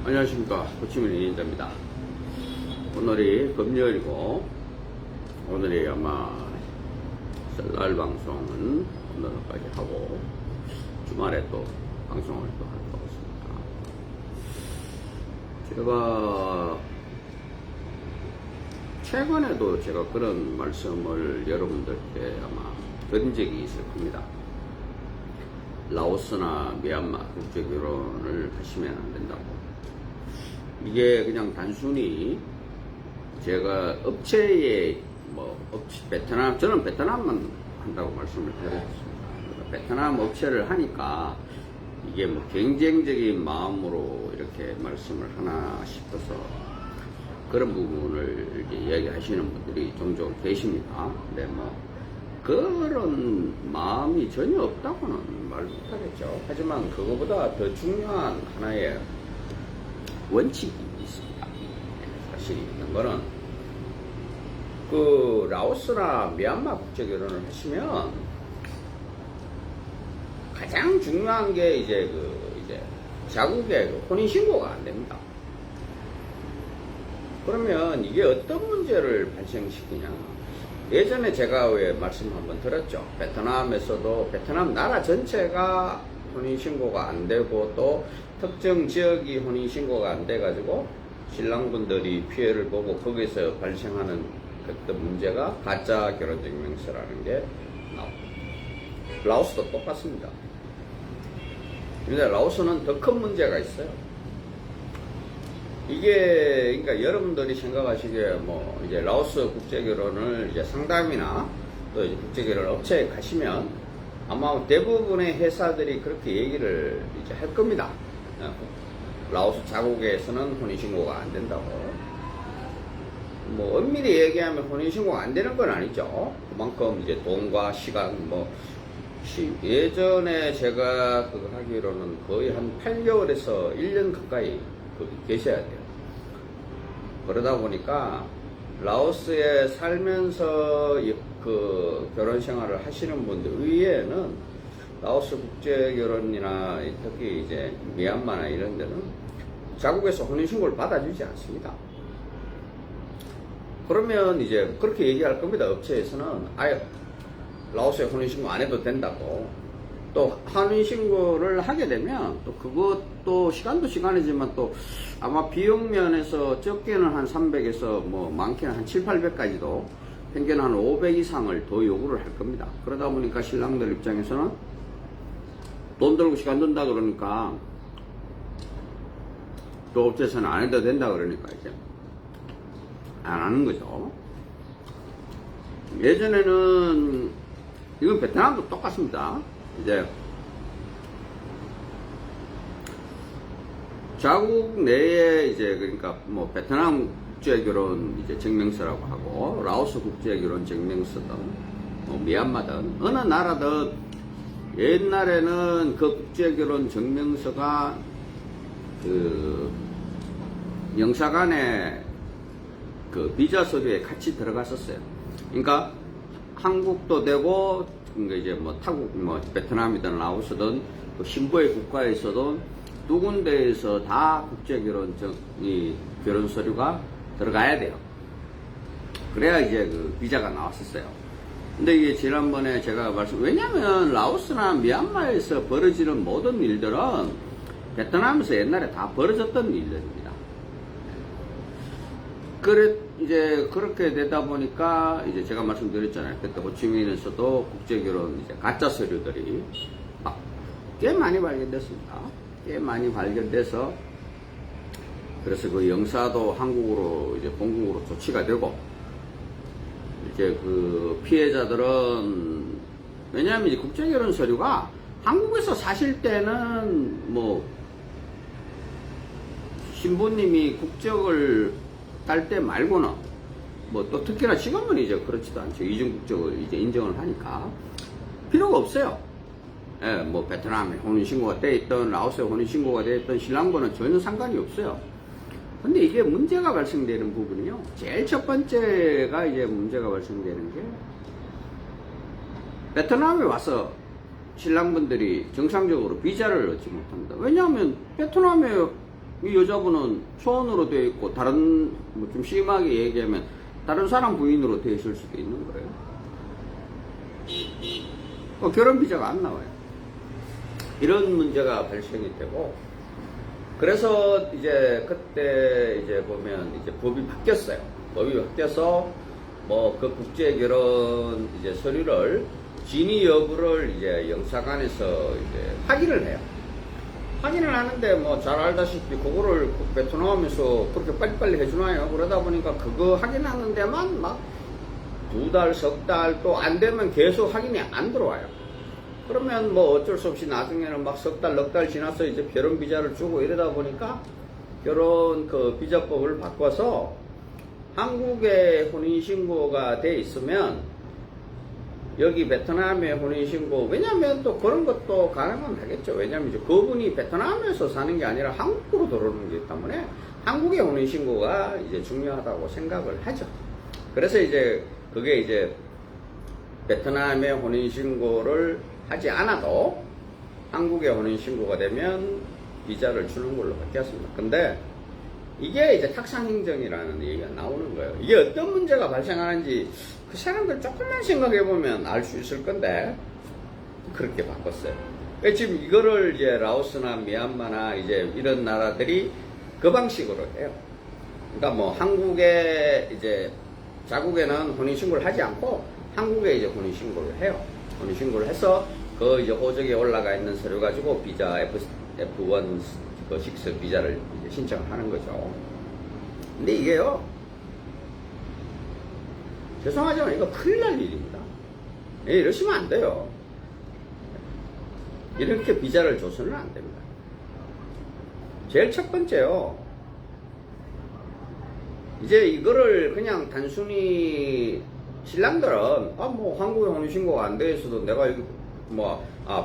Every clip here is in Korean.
안녕하십니까. 호치민 인자입니다. 오늘이 금요일이고, 오늘이 아마 썰날 방송은 오늘까지 하고, 주말에 또 방송을 또 하도록 하겠습니다. 제가 최근에도 제가 그런 말씀을 여러분들께 아마 드린 적이 있을 겁니다. 라오스나 미얀마 국제결혼을 하시면 안 된다고. 이게 그냥 단순히 제가 업체에 베트남, 저는 베트남만 한다고 말씀을 드렸습니다. 베트남 업체를 하니까 이게 뭐 경쟁적인 마음으로 이렇게 말씀을 하나 싶어서 그런 부분을 이제 이야기하시는 분들이 종종 계십니다. 근데 뭐 그런 마음이 전혀 없다고는 말 못하겠죠. 하지만 그거보다 더 중요한 하나의 원칙이 있습니다. 사실이 있는 거는 그 라오스나 미얀마 국제결혼을 하시면 가장 중요한 게 이제 자국의 혼인신고가 안 됩니다. 그러면 이게 어떤 문제를 발생시키냐? 예전에 제가 왜 말씀 한번 드렸죠. 베트남에서도 베트남 나라 전체가 혼인신고가 안 되고 또 특정 지역이 혼인신고가 안 돼가지고 신랑분들이 피해를 보고 거기서 발생하는 어떤 문제가 가짜 결혼증명서라는 게 나옵니다. 라오스도 똑같습니다. 근데 라오스는 더 큰 문제가 있어요. 이게 그러니까 여러분들이 생각하시기에 뭐 이제 라오스 국제결혼을 이제 상담이나 또 이제 국제결혼 업체에 가시면 아마 대부분의 회사들이 그렇게 얘기를 이제 할 겁니다. 라오스 자국에서는 혼인신고가 안 된다고. 뭐 엄밀히 얘기하면 혼인신고가 안 되는 건 아니죠. 그만큼 이제 돈과 시간 예전에 제가 그거 하기로는 거의 한 8개월에서 1년 가까이 거기 계셔야 돼요. 그러다 보니까 라오스에 살면서 그 결혼 생활을 하시는 분들 의외에는 라오스 국제결혼이나 특히 이제 미얀마나 이런 데는 자국에서 혼인신고를 받아주지 않습니다. 그러면 이제 그렇게 얘기할 겁니다. 업체에서는 아예 라오스에 혼인신고 안 해도 된다고. 또 혼인신고를 하게 되면 또 그것도 시간도 시간이지만 또 아마 비용 면에서 적게는 한 300에서 뭐 많게는 한 7, 800까지도 평균 한 500 이상을 더 요구를 할 겁니다. 그러다 보니까 신랑들 입장에서는 돈 들고 시간 든다 그러니까 또 업체에서는 안 해도 된다 그러니까 이제 안 하는 거죠. 예전에는 이건 베트남도 똑같습니다. 이제 자국 내에 이제 그러니까 뭐 베트남 국제결혼 이제 증명서라고 하고 라오스 국제결혼 증명서든 뭐 미얀마든 어느 나라든 옛날에는 그 국제결혼 증명서가 그 영사관에 그 비자 서류에 같이 들어갔었어요. 그러니까 한국도 되고 그러니까 이제 뭐 타국 뭐 베트남이든 라오스든 그 신부의 국가에서도 두 군데에서 다 국제결혼 결혼 서류가 들어가야 돼요. 그래야 이제 그 비자가 나왔었어요. 근데 이게 지난번에 제가 왜냐면 라오스나 미얀마에서 벌어지는 모든 일들은 베트남에서 옛날에 다 벌어졌던 일들입니다. 이제 그렇게 되다 보니까 이제 제가 말씀드렸잖아요. 그때 호치민에서도 국제결혼 이제 가짜 서류들이 꽤 많이 발견됐습니다. 꽤 많이 발견돼서 그래서 그 영사도 한국으로 이제 본국으로 조치가 되고 이제 그 피해자들은 왜냐하면 이제 국제결혼 서류가 한국에서 사실 때는 뭐 신부님이 국적을 딸 때 말고는 뭐 또 특히나 지금은 이제 그렇지도 않죠. 이중 국적을 이제 인정을 하니까 필요가 없어요. 예, 뭐 베트남에 혼인신고가 돼 있던 라오스에 혼인신고가 돼 있던 신랑과는 전혀 상관이 없어요. 근데 이게 문제가 발생되는 부분이요. 제일 첫 번째가 이제 문제가 발생되는 게 베트남에 와서 신랑분들이 정상적으로 비자를 얻지 못합니다. 왜냐하면 베트남에 이 여자분은 초혼으로 되어 있고 다른 뭐 좀 심하게 얘기하면 다른 사람 부인으로 되어 있을 수도 있는 거예요. 결혼 비자가 안 나와요. 이런 문제가 발생이 되고, 그래서 이제 그때 이제 보면 이제 법이 바뀌었어요. 법이 바뀌어서 뭐 그 국제 결혼 이제 서류를 진위 여부를 이제 영사관에서 이제 확인을 해요. 확인을 하는데 뭐 잘 알다시피 그거를 베트남에서 그렇게 빨리빨리 해주나요? 그러다 보니까 그거 확인하는 데만 막 2달, 석 달 또 안 되면 계속 확인이 안 들어와요. 그러면 뭐 어쩔 수 없이 나중에는 막 석 달, 넉 달 지나서 이제 결혼 비자를 주고 이러다 보니까 결혼 그 비자법을 바꿔서 한국에 혼인신고가 돼 있으면 여기 베트남에 혼인신고, 왜냐면 또 그런 것도 가능은 하겠죠. 왜냐면 이제 그분이 베트남에서 사는 게 아니라 한국으로 들어오는 거기 때문에 한국의 혼인신고가 이제 중요하다고 생각을 하죠. 그래서 이제 그게 이제 베트남의 혼인신고를 하지 않아도 한국의 혼인신고가 되면 비자를 주는 걸로 바뀌었습니다. 근데 이게 이제 탁상행정이라는 얘기가 나오는 거예요. 이게 어떤 문제가 발생하는지 그 사람들 조금만 생각해보면 알 수 있을 건데, 그렇게 바꿨어요. 지금 이거를 이제 라오스나 미얀마나 이제 이런 나라들이 그 방식으로 해요. 그러니까 뭐 한국에 이제 자국에는 혼인신고를 하지 않고 한국에 이제 혼인신고를 해요. 혼인신고를 해서 그 이제 호적에 올라가 있는 서류 가지고 비자 F1 그 식스 비자를 이제 신청을 하는 거죠. 근데 이게요, 죄송하지만 이거 큰일 날 일입니다. 이러시면 안 돼요. 이렇게 비자를 줘서는 안 됩니다. 제일 첫 번째요, 이제 이거를 그냥 단순히 신랑들은 뭐 한국에 혼인신고가 안 돼 있어도 내가 여기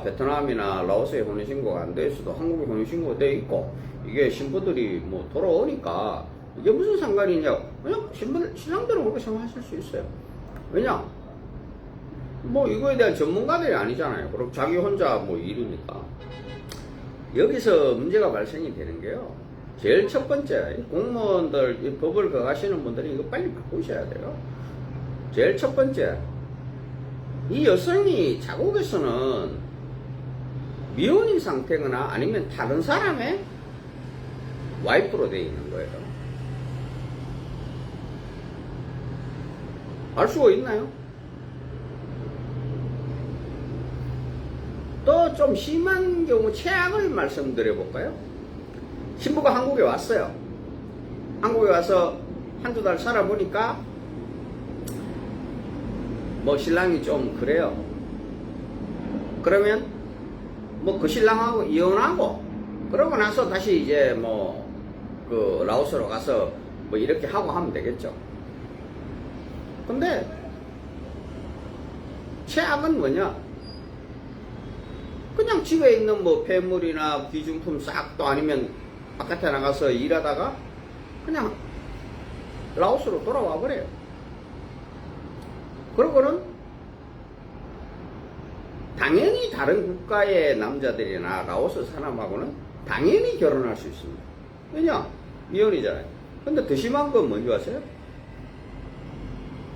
베트남이나 라오스에 혼인신고가 안 돼 있어도 한국에 혼인신고가 돼 있고 이게 신부들이 뭐 돌아오니까 이게 무슨 상관이냐. 그냥 신랑들은 그렇게 생각하실 수 있어요. 왜냐? 뭐 이거에 대한 전문가들이 아니잖아요. 그럼 자기 혼자 뭐 일이니까. 여기서 문제가 발생이 되는 게요, 제일 첫 번째, 공무원들, 이 법을 거하시는 분들이 이거 빨리 바꾸셔야 돼요. 제일 첫 번째, 이 여성이 자국에서는 미혼인 상태거나 아니면 다른 사람의 와이프로 되어 있는 거예요. 알 수가 있나요? 또 좀 심한 경우 최악을 말씀드려 볼까요? 신부가 한국에 왔어요. 한국에 와서 한두 달 살아보니까 뭐 신랑이 좀 그래요. 그러면 뭐 그 신랑하고 이혼하고 그러고 나서 다시 이제 뭐 그 라오스로 가서 뭐 이렇게 하고 하면 되겠죠. 근데 최악은 뭐냐? 그냥 집에 있는 뭐 폐물이나 귀중품 싹, 또 아니면 바깥에 나가서 일하다가 그냥 라오스로 돌아와 버려요. 그러고는 당연히 다른 국가의 남자들이나 라오스 사람하고는 당연히 결혼할 수 있습니다. 왜냐? 미혼이잖아요. 근데 더 심한 건 뭔지 아세요?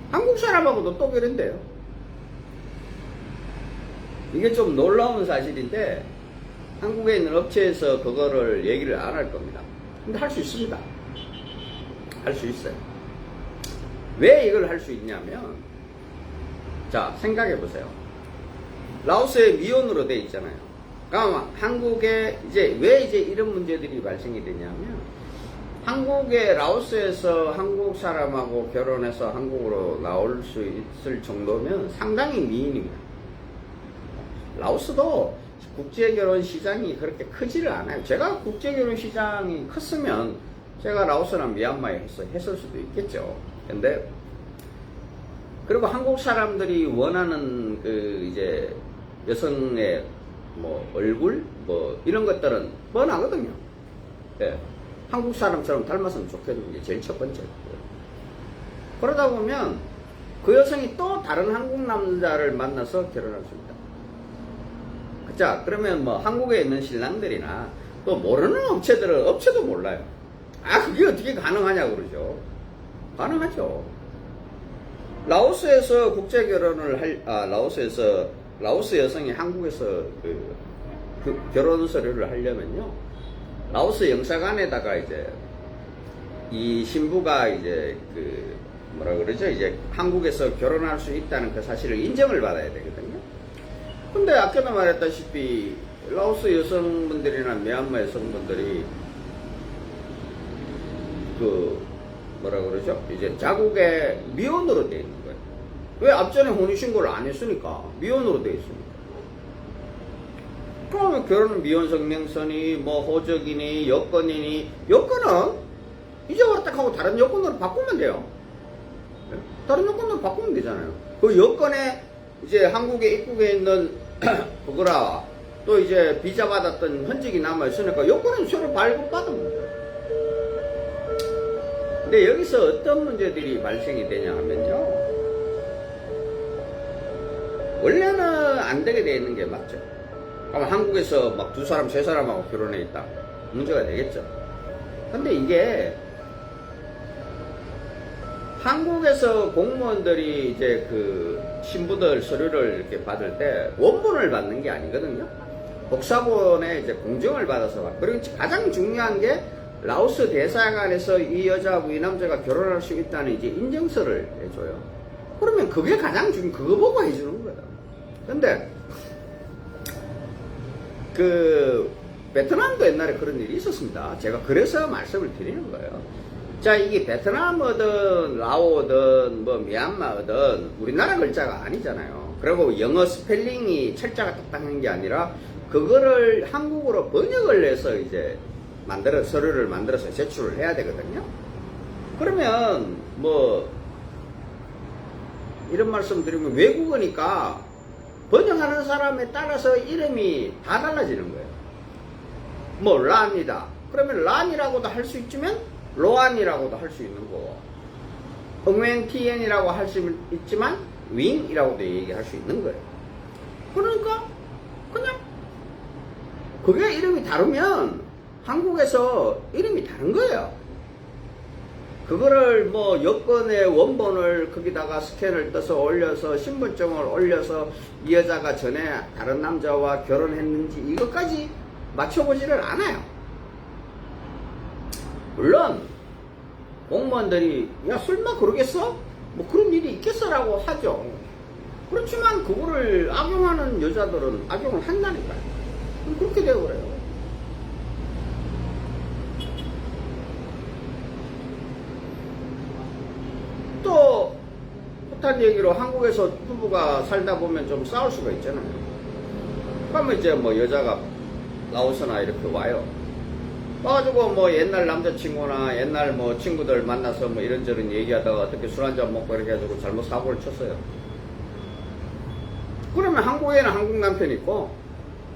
한국 사람하고도 또 결혼돼요. 이게 좀 놀라운 사실인데 한국에 있는 업체에서 그거를 얘기를 안 할 겁니다. 근데 할 수 있습니다. 할 수 있어요. 왜 이걸 할 수 있냐면, 자, 생각해 보세요. 라오스에 미혼으로 돼 있잖아요. 그러니까 한국에 왜 이런 문제들이 발생이 되냐면, 한국에 라오스에서 한국 사람하고 결혼해서 한국으로 나올 수 있을 정도면 상당히 미인입니다. 라오스도 국제결혼 시장이 그렇게 크지를 않아요. 제가 국제결혼 시장이 컸으면 제가 라오스나 미얀마에 했을 수도 있겠죠. 근데 그리고 한국 사람들이 원하는 그 이제 여성의 뭐 얼굴 뭐 이런 것들은 뻔하거든요. 예. 한국 사람처럼 닮았으면 좋겠는 게 제일 첫 번째고요. 그러다 보면 그 여성이 또 다른 한국 남자를 만나서 결혼할 수 있다. 자, 그러면 뭐 한국에 있는 신랑들이나 또 모르는 업체들은 업체도 몰라요. 아, 그게 어떻게 가능하냐고 그러죠. 가능하죠. 라오스에서 국제 결혼을 라오스 여성이 한국에서 그 결혼 서류를 하려면요, 라오스 영사관에다가 이제 이 신부가 이제 그 뭐라 그러죠, 이제 한국에서 결혼할 수 있다는 그 사실을 인정을 받아야 되거든요. 근데 아까도 말했다시피 라오스 여성분들이나 미얀마 여성분들이 그 뭐라 그러죠, 이제 자국의 미혼으로 되어 있는 거예요. 왜? 앞전에 혼인신고를 안 했으니까. 미혼으로 되어 있으니까. 그러면 결혼 미혼 성명서니 뭐 호적이니 여건이니, 여건은 이제 왔다 하고 다른 여건으로 바꾸면 돼요. 다른 여건으로 바꾸면 되잖아요. 그 여건에 이제 한국에 입국해 있는 그거라 또 이제 비자 받았던 흔적이 남아있으니까 여건은 새로 발급받으면 돼요. 근데 여기서 어떤 문제들이 발생이 되냐 하면요, 원래는 안 되게 되어 있는 게 맞죠. 그럼 한국에서 막 2사람, 3사람하고 결혼해 있다. 문제가 되겠죠. 근데 이게 한국에서 공무원들이 이제 그 신부들 서류를 이렇게 받을 때 원본을 받는 게 아니거든요. 복사본에 이제 공정을 받아서 받고, 그리고 가장 중요한 게 라오스 대사관에서 이 여자하고 이 남자가 결혼할 수 있다는 이제 인증서를 해줘요. 그러면 그게 가장 중요한, 그거 보고 해주는 거예요. 근데 그 베트남도 옛날에 그런 일이 있었습니다. 제가 그래서 말씀을 드리는 거예요. 자, 이게 베트남어든 라오든 뭐 미얀마어든 우리나라 글자가 아니잖아요. 그리고 영어 스펠링이 철자가 딱딱한 게 아니라 그거를 한국어로 번역을 해서 이제 서류를 만들어서 제출을 해야 되거든요. 그러면 뭐 이런 말씀 드리면 외국어니까 번역하는 사람에 따라서 이름이 다 달라지는 거예요. 뭐 란이다 그러면 란이라고도 할 수 있지만 로안이라고도 할 수 있는 거고, 응웬티엔이라고 할 수 있지만 윙이라고도 얘기할 수 있는 거예요. 그러니까 그냥 그게 이름이 다르면 한국에서 이름이 다른 거예요. 그거를 뭐 여권의 원본을 거기다가 스캔을 떠서 올려서 신분증을 올려서 이 여자가 전에 다른 남자와 결혼했는지 이것까지 맞춰보지를 않아요. 물론 공무원들이 야 설마 그러겠어? 뭐 그런 일이 있겠어라고 하죠. 그렇지만 그거를 악용하는 여자들은 악용을 한다니까요. 그렇게 되고 그래요. 또 못한 얘기로 한국에서 부부가 살다 보면 좀 싸울 수가 있잖아요. 그러면 이제 뭐 여자가 라오스나 이렇게 와요. 와가지고 뭐 옛날 남자친구나 옛날 뭐 친구들 만나서 뭐 이런저런 얘기하다가 어떻게 술 한잔 먹고 이렇게 해가지고 잘못 사고를 쳤어요. 그러면 한국에는 한국 남편이 있고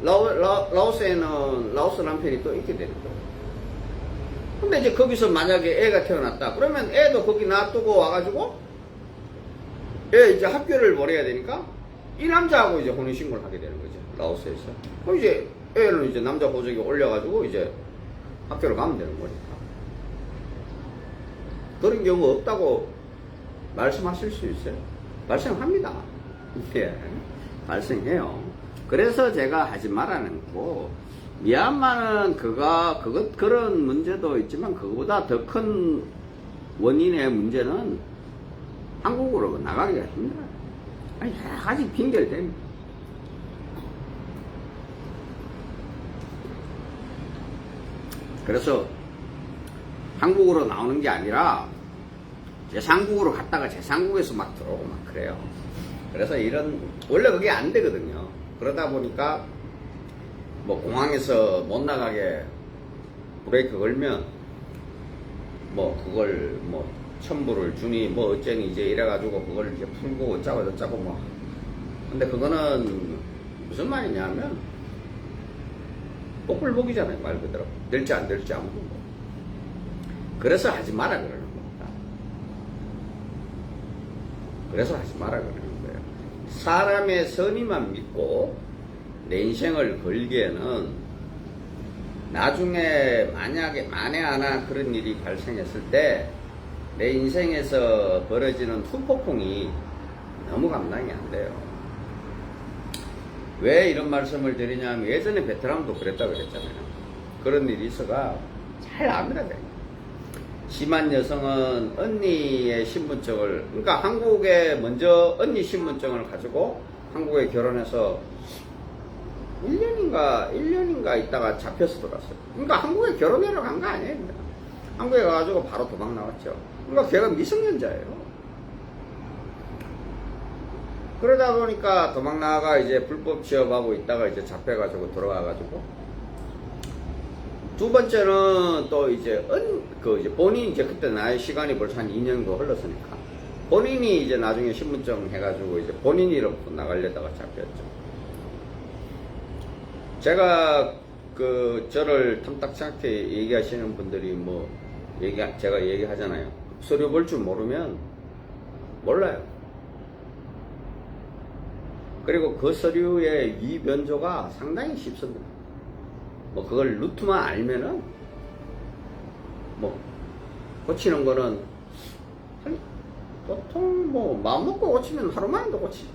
라오스에는 라오스 남편이 또 있게 되는 거예요. 근데 이제 거기서 만약에 애가 태어났다 그러면 애도 거기 놔두고 와가지고 애 이제 학교를 보내야 되니까 이 남자하고 이제 혼인신고를 하게 되는 거죠, 라오스에서. 그럼 이제 애는 이제 남자 보조기 올려가지고 이제 학교를 가면 되는 거니까. 그런 경우 없다고 말씀하실 수 있어요? 발생합니다. 예, 발생해요. 그래서 제가 하지 말라는 거고, 미얀마는 그런 문제도 있지만 그거보다 더 큰 원인의 문제는 한국으로 나가기가 힘들어요. 아니, 여러 가지 핑계를 댑니다. 그래서 한국으로 나오는 게 아니라 제3국으로 갔다가 제3국에서 막 들어오고 막 그래요. 그래서 원래 그게 안 되거든요. 그러다 보니까 뭐 공항에서 못 나가게 브레이크 걸면 뭐 그걸 뭐 첨부를 주니 뭐 어쩌니 이제 이래가지고 그걸 이제 풀고 어쩌고 저쩌고 뭐. 근데 그거는 무슨 말이냐면 복불복이잖아요, 말 그대로. 될지 안 될지 아무도 뭐. 그래서 하지 마라 그러는 겁니다. 그래서 하지 마라 그러는 거예요. 사람의 선의만 믿고 내 인생을 걸기에는 나중에 만에 하나 그런 일이 발생했을 때 내 인생에서 벌어지는 후폭풍이 너무 감당이 안 돼요. 왜 이런 말씀을 드리냐면 예전에 베트남도 그랬다고 그랬잖아요. 그런 일이 있어가 잘 압니다. 심한 여성은 언니의 신분증을, 그러니까 한국에 먼저 언니 신분증을 가지고 한국에 결혼해서 1년인가 있다가 잡혀서 돌았어요. 그러니까 한국에 결혼하러 간 거 아니에요. 한국에 가가지고 바로 도망 나왔죠. 그러니까 걔가 미성년자예요. 그러다 보니까 도망 나가 이제 불법 취업하고 있다가 이제 잡혀가지고 들어와가지고 두 번째는 또 이제 이제 본인 이제 그때 나의 시간이 벌써 한 2년도 흘렀으니까 본인이 이제 나중에 신분증 해가지고 이제 본인 이름부터 나가려다가 잡혔죠. 제가 저를 탐탁치 않게 얘기하시는 분들이 제가 얘기하잖아요. 서류 볼 줄 모르면 몰라요. 그리고 그 서류의 위변조가 상당히 쉽습니다. 그걸 루트만 알면은 고치는 거는 보통 마음 먹고 고치면 하루 만에도 고치죠.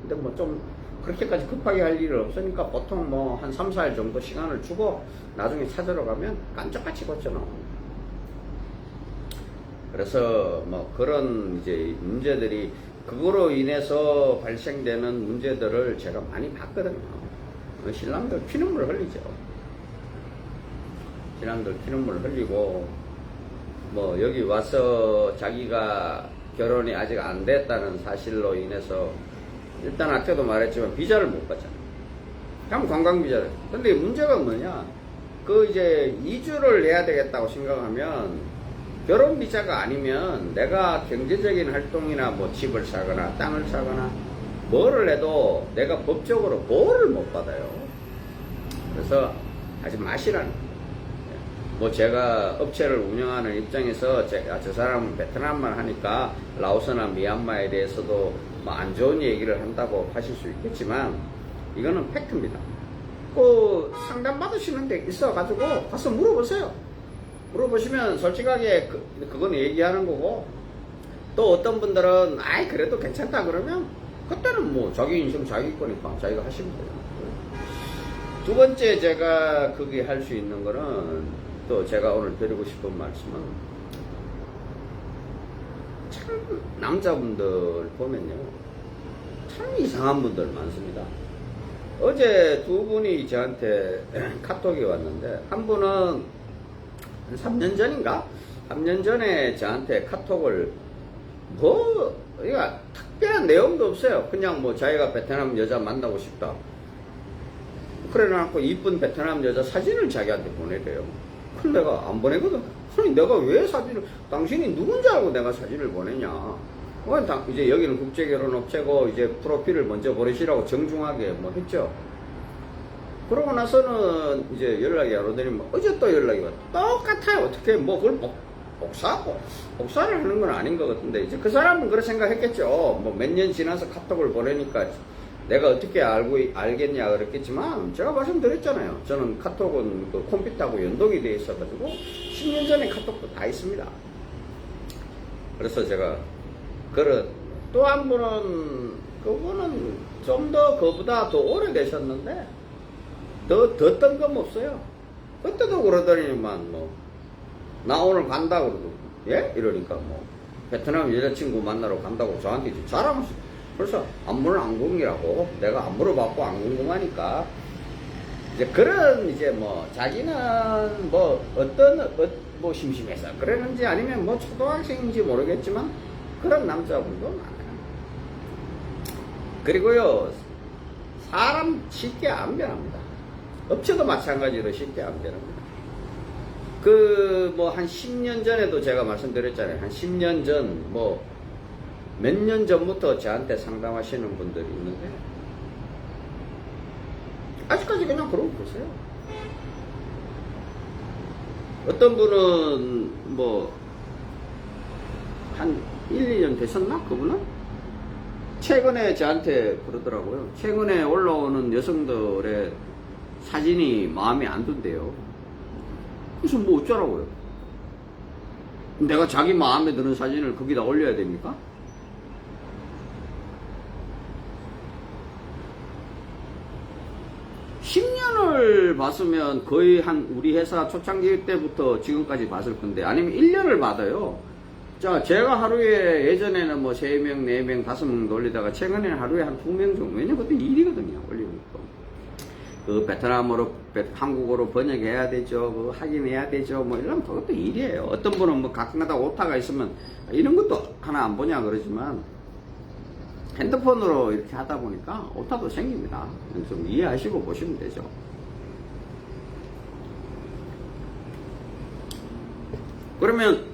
근데 좀 그렇게까지 급하게 할 일은 없으니까 보통 한 3, 4일 정도 시간을 주고 나중에 찾으러 가면 깜짝같이 고쳐나옵니다. 그래서 그런 이제 문제들이 그거로 인해서 발생되는 문제들을 제가 많이 봤거든요. 신랑들 피눈물 흘리죠. 신랑들 피눈물 흘리고 여기 와서 자기가 결혼이 아직 안 됐다는 사실로 인해서 일단 아까도 말했지만 비자를 못 받잖아요. 그냥 관광비자를. 근데 문제가 뭐냐? 이제 이주를 해야 되겠다고 생각하면 결혼 비자가 아니면 내가 경제적인 활동이나 집을 사거나 땅을 사거나 뭐를 해도 내가 법적으로 보호를 못 받아요. 그래서 하지 마시라는 거예요. 제가 업체를 운영하는 입장에서 저 사람은 베트남만 하니까 라오스나 미얀마에 대해서도 안 좋은 얘기를 한다고 하실 수 있겠지만 이거는 팩트입니다. 상담 받으시는 데 있어가지고 가서 물어보세요. 물어보시면 솔직하게 그건 얘기하는 거고, 또 어떤 분들은 그래도 괜찮다 그러면 그때는 자기 인생 자기 거니까 자기가 하시면 돼요. 두 번째 제가 거기 할 수 있는 거는 또 제가 오늘 드리고 싶은 말씀은 참 남자분들 보면요 참 이상한 분들 많습니다. 어제 두 분이 저한테 카톡이 왔는데 한 분은 한 3년 전인가? 3년 전에 저한테 카톡을 특별한 내용도 없어요. 그냥 자기가 베트남 여자 만나고 싶다. 그래 놔놓고 이쁜 베트남 여자 사진을 자기한테 보내래요. 그럼 내가 안 보내거든. 아니 내가 왜 당신이 누군지 알고 내가 사진을 보내냐. 이제 여기는 국제결혼업체고 이제 프로필을 먼저 보내시라고 정중하게 했죠. 그러고 나서는 이제 연락이 안 오더니 어제 또 연락이 왔다. 똑같아요. 어떻게 그걸 복사를 하는 건 아닌 것 같은데 이제 그 사람은 그런 생각했겠죠. 몇 년 지나서 카톡을 보내니까 내가 어떻게 알겠냐 그랬겠지만 제가 말씀드렸잖아요. 저는 카톡은 컴퓨터하고 연동이 되어 있어가지고 10년 전에 카톡도 다 있습니다. 그래서 제가 또 한 분은 그분은 좀 더 그보다 더 오래되셨는데 더 뜬금없어요. 그때도 그러더니만 나 오늘 간다 그러고 예? 이러니까 베트남 여자친구 만나러 간다고 저한테 자랑하면서 벌써 안무는 안 궁금이라고 내가 안 물어봤고 안 궁금하니까 이제 그런 이제 자기는 심심해서 그랬는지 아니면 초등학생인지 모르겠지만 그런 남자분도 많아요. 그리고요 사람 쉽게 안 변합니다. 업체도 마찬가지로 쉽게 안 변합니다. 한 10년 전에도 제가 말씀드렸잖아요. 한 10년 전, 몇 년 전부터 저한테 상담하시는 분들이 있는데, 아직까지 그냥 그러고 계세요. 어떤 분은 한 1, 2년 되셨나? 그분은? 최근에 저한테 그러더라고요. 최근에 올라오는 여성들의 사진이 마음에 안 든대요. 그래서 뭐 어쩌라고요? 내가 자기 마음에 드는 사진을 거기다 올려야 됩니까? (10년을) 봤으면 거의 한 우리 회사 초창기 때부터 지금까지 봤을 건데, 아니면 1년을 받아요. 자, 제가 하루에 예전에는 뭐 3명, 4명, 5명 올리다가 최근에는 하루에 한 2명 정도. 왜냐면 그것도 일이거든요, 올리는 거. 그 베트남어로, 한국어로 번역해야 되죠. 그 확인해야 되죠. 뭐 이러면 그것도 일이에요. 어떤 분은 뭐 가끔가다 오타가 있으면 이런 것도 하나 안 보냐 그러지만, 핸드폰으로 이렇게 하다 보니까 오타도 생깁니다. 좀 이해하시고 보시면 되죠. 그러면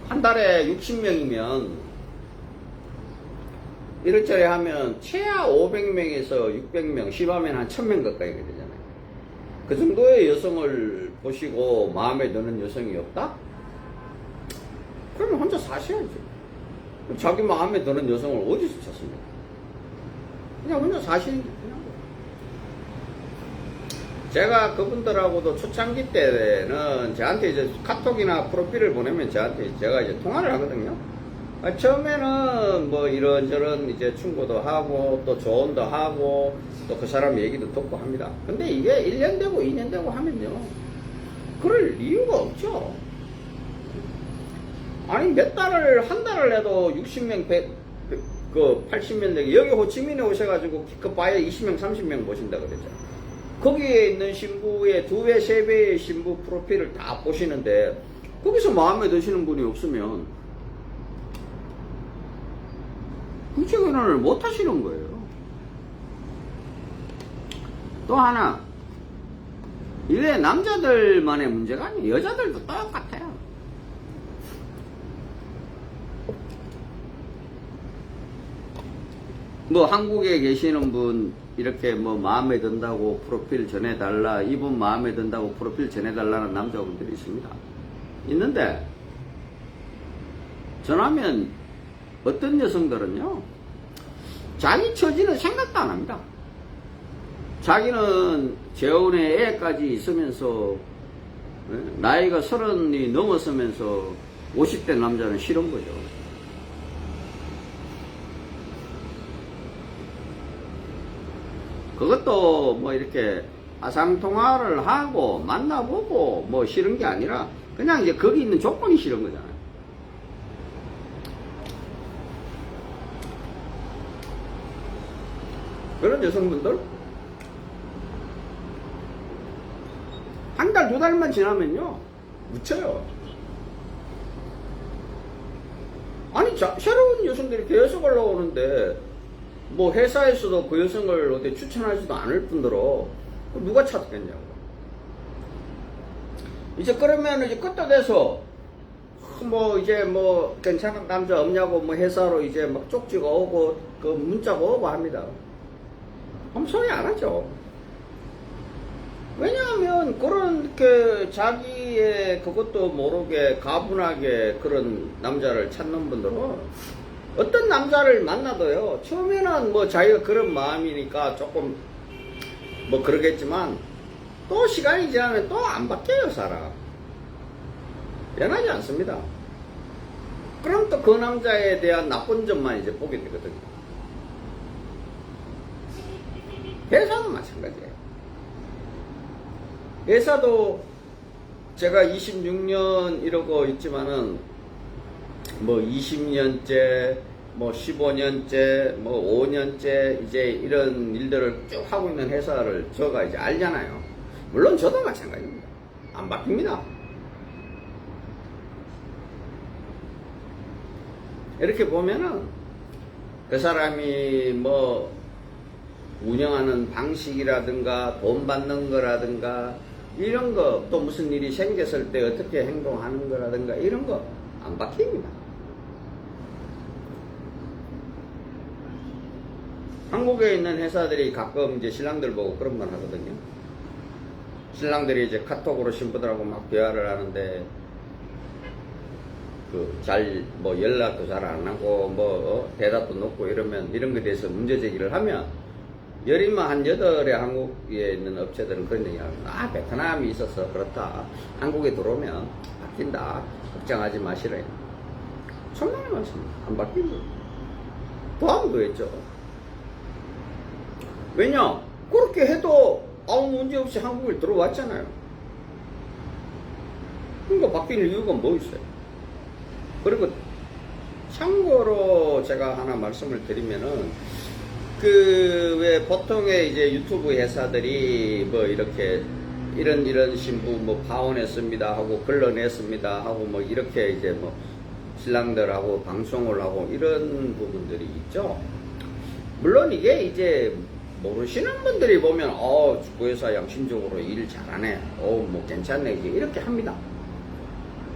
한 달에 60명이면 1월달에 하면 최하 500명에서 600명, 심하면 한 1000명 가까이 되잖아요. 그 정도의 여성을 보시고 마음에 드는 여성이 없다? 그러면 혼자 사셔야죠. 자기 마음에 드는 여성을 어디서 찾습니까? 그냥 혼자 사시는 게 편한 거예요. 제가 그분들하고도 초창기 때는 저한테 이제 카톡이나 프로필을 보내면 제가 이제 통화를 하거든요. 처음에는 뭐 이런저런 이제 충고도 하고 또 조언도 하고 또 그 사람 얘기도 듣고 합니다. 근데 이게 1년 되고 2년 되고 하면요, 그럴 이유가 없죠. 아니 몇 달을 한 달을 해도 60명, 80명 되게, 여기 호치민에 오셔가지고 기껏 봐야 20명, 30명 보신다 그랬죠. 거기에 있는 신부의 2배, 3배의 신부 프로필을 다 보시는데 거기서 마음에 드시는 분이 없으면 국제결혼을 못 하시는 거예요. 또 하나, 이게 남자들만의 문제가 아니에요. 여자들도 똑같아요. 뭐 한국에 계시는 분 이렇게 뭐 마음에 든다고 프로필 전해달라, 이분 마음에 든다고 프로필 전해달라는 남자분들이 있습니다. 있는데 전하면 어떤 여성들은요, 자기 처지는 생각도 안 합니다. 자기는 재혼에 애까지 있으면서 나이가 30이 넘었으면서 50대 남자는 싫은 거죠. 그것도 뭐 이렇게 아상통화를 하고 만나보고 뭐 싫은 게 아니라 그냥 이제 거기 있는 조건이 싫은 거잖아요. 그런 여성분들 한 달, 2달만 지나면요 묻혀요. 아니 새로운 여성들이 계속 올라오는데 뭐 회사에서도 그 여성을 어떻게 추천하지도 않을 뿐더러 누가 찾겠냐고. 이제 그러면 이제 끝도 돼서 뭐 이제 뭐 괜찮은 남자 없냐고 뭐 회사로 이제 막 쪽지가 오고 그 문자가 오고 합니다. 아무 소리 안 하죠. 왜냐하면 그렇게 자기의 그것도 모르게 가분하게 그런 남자를 찾는 분들은 어떤 남자를 만나도요, 처음에는 뭐 자기가 그런 마음이니까 조금 뭐 그러겠지만 또 시간이 지나면 또 안 바뀌어요. 사람 변하지 않습니다. 그럼 또 그 남자에 대한 나쁜 점만 이제 보게 되거든요. 회사도 마찬가지예요. 회사도 제가 26년 이러고 있지만은 뭐 20년째, 뭐 15년째, 뭐 5년째 이제 이런 일들을 쭉 하고 있는 회사를 제가 이제 알잖아요. 물론 저도 마찬가지입니다. 안 바뀝니다. 이렇게 보면은 그 사람이 뭐 운영하는 방식이라든가 돈 받는 거라든가 이런 거, 또 무슨 일이 생겼을 때 어떻게 행동하는 거라든가 이런 거 안 바뀝니다. 한국에 있는 회사들이 가끔 이제 신랑들 보고 그런 말 하거든요. 신랑들이 이제 카톡으로 신부들하고 막 대화를 하는데 뭐 연락도 잘 안 하고 뭐 대답도 높고 이러면 이런 거에 대해서 문제 제기를 하면 열이면 한 8의 한국에 있는 업체들은 그런 얘기 합니다. 베트남이 있어서 그렇다. 한국에 들어오면 바뀐다. 걱정하지 마시래요. 천만의 말씀입니다. 안 바뀐다. 더하면 더했죠. 왜냐? 그렇게 해도 아무 문제 없이 한국에 들어왔잖아요. 그러니까 바뀔 이유가 뭐 있어요? 그리고 참고로 제가 하나 말씀을 드리면은 왜 보통의 이제 유튜브 회사들이 뭐 이렇게 이런 신부 뭐 파혼했습니다 하고 걸러냈습니다 하고 뭐 이렇게 이제 뭐 신랑들하고 방송을 하고 이런 부분들이 있죠. 물론 이게 이제 모르시는 분들이 보면 축구회사 양심적으로 일 잘하네, 뭐 괜찮네 이제 이렇게 합니다.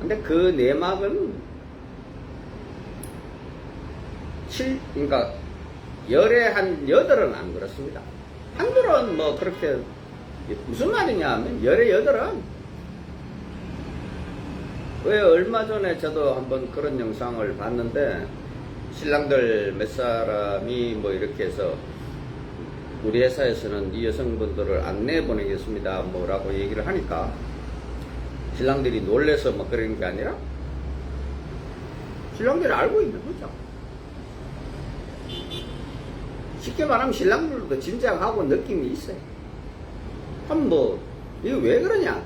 근데 그 내막은 그러니까 열에 한 8은 안 그렇습니다. 한둘은 뭐 그렇게 무슨 말이냐 하면 열에 8은 왜 얼마 전에 저도 한번 그런 영상을 봤는데 신랑들 몇 사람이 뭐 이렇게 해서 우리 회사에서는 이 여성분들을 안 내보내겠습니다 뭐라고 얘기를 하니까 신랑들이 놀래서 뭐 그런 게 아니라 신랑들이 알고 있는 거죠. 쉽게 말하면 신랑들도 짐작하고 느낌이 있어요. 그럼 뭐 이거 왜 그러냐?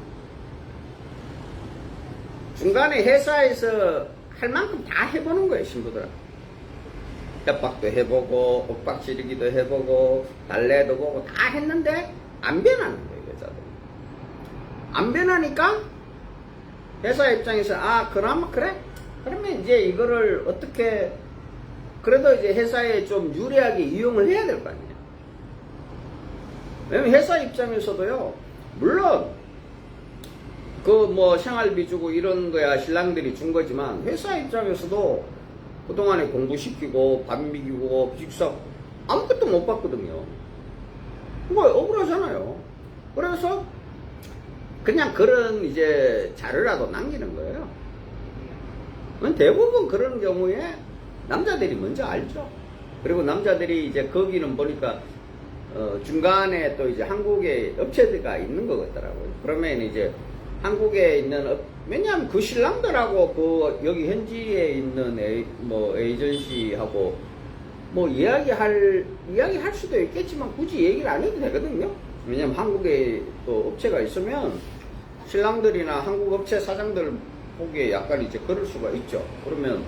중간에 회사에서 할 만큼 다 해보는 거예요, 신부들은. 협박도 해보고 엇박 지르기도 해보고 달래도 보고 다 했는데 안 변하는 거예요, 여자들이. 안 변하니까 회사 입장에서 그나마 그래? 그러면 이제 이거를 어떻게 그래도 이제 회사에 좀 유리하게 이용을 해야 될 거 아니에요. 왜냐면 회사 입장에서도요, 물론 그 뭐 생활비 주고 이런 거야 신랑들이 준 거지만 회사 입장에서도 그동안에 공부시키고 밥 먹이고 식사 아무것도 못 받거든요. 그거 억울하잖아요. 그래서 그냥 그런 이제 자료라도 남기는 거예요. 대부분 그런 경우에 남자들이 먼저 알죠. 그리고 남자들이 이제 거기는 보니까 중간에 또 이제 한국에 업체가 있는 것 같더라고요. 그러면 이제 한국에 있는 왜냐하면 그 신랑들하고 그 여기 현지에 있는 에이전시하고 뭐 이야기할 수도 있겠지만 굳이 얘기를 안 해도 되거든요. 왜냐하면 한국에 또 업체가 있으면 신랑들이나 한국 업체 사장들 보기에 약간 이제 그럴 수가 있죠. 그러면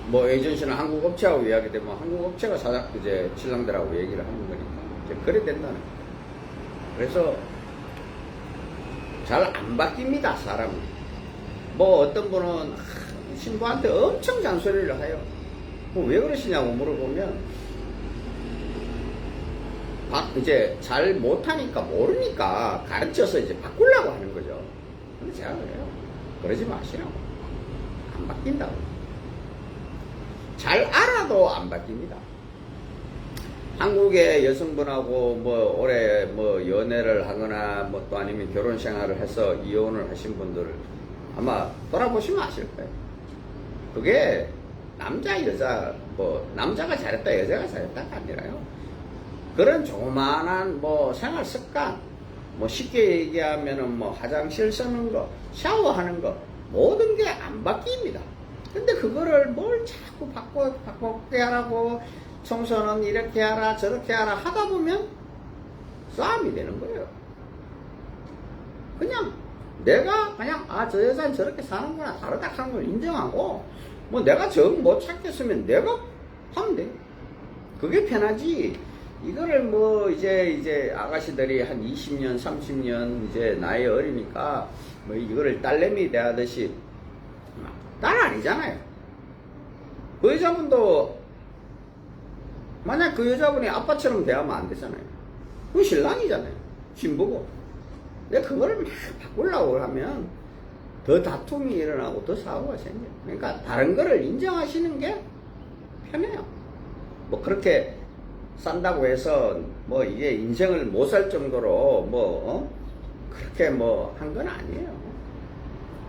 뭐 에이전시는 한국 업체하고 이야기되면 한국 업체가 이제 신랑들하고 얘기를 하는 거니까 이제 그래 된다는 거예요. 그래서 잘 안 바뀝니다, 사람은. 뭐 어떤 분은 신부한테 엄청 잔소리를 해요. 왜 그러시냐고 물어보면 이제 잘 못하니까 모르니까 가르쳐서 이제 바꾸려고 하는 거죠. 근데 제가 그래요. 그러지 마시라고. 안 바뀐다고. 잘 알아도 안 바뀝니다. 한국의 여성분하고 뭐 오래 뭐 연애를 하거나 뭐 또 아니면 결혼 생활을 해서 이혼을 하신 분들 아마 돌아보시면 아실 거예요. 그게 남자 여자 뭐 남자가 잘했다 여자가 잘했다가 아니라요. 그런 조그만한 뭐 생활 습관 뭐 쉽게 얘기하면은 뭐 화장실 쓰는 거 샤워하는 거 모든 게 안 바뀝니다. 근데 그거를 뭘 자꾸 바꾸게 하라고 청소는 이렇게 하라 저렇게 하라 하다 보면 싸움이 되는 거예요. 그냥 내가 그냥 저 여자는 저렇게 사는구나 다르다 하는 걸 인정하고 뭐 내가 정 못 찾겠으면 내가 하면 돼. 그게 편하지. 이거를 뭐 이제 아가씨들이 한 20년 30년 이제 나이 어리니까 뭐 이거를 딸내미 대하듯이 딸 아니잖아요. 그 여자분도 만약 그 여자분이 아빠처럼 대하면 안 되잖아요. 그건 신랑이잖아요. 신부고. 근데 그거를 막 바꾸려고 하면 더 다툼이 일어나고 더 사고가 생겨요. 그러니까 다른 거를 인정하시는 게 편해요. 뭐 그렇게 산다고 해서 뭐 이게 인생을 못 살 정도로 그렇게 뭐 한 건 아니에요.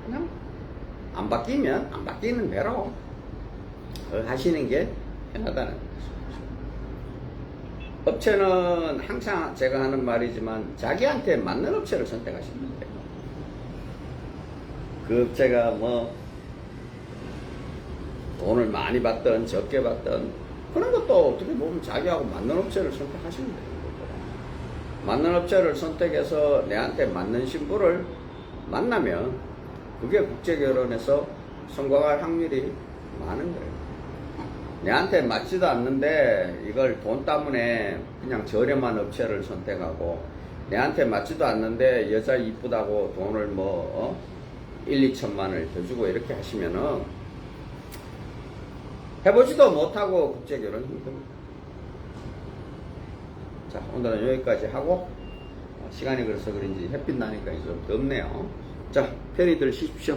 그냥 안 바뀌면 안 바뀌는 대로 하시는 게 편하다는 거죠. 업체는 항상 제가 하는 말이지만 자기한테 맞는 업체를 선택하시면 돼요. 그 업체가 뭐 돈을 많이 받든 적게 받든 그런 것도 어떻게 보면 자기하고 맞는 업체를 선택하시면 돼요. 맞는 업체를 선택해서 내한테 맞는 신부를 만나면 그게 국제결혼에서 성공할 확률이 많은 거예요. 내한테 맞지도 않는데 이걸 돈 때문에 그냥 저렴한 업체를 선택하고 내한테 맞지도 않는데 여자 이쁘다고 돈을 뭐 1, 2천만 원을 더 주고 이렇게 하시면은 해보지도 못하고 국제결혼 힘듭니다. 자, 오늘은 여기까지 하고 시간이 그래서 그런지 햇빛 나니까 좀 덥네요. 자, 편히들 쉬십시오.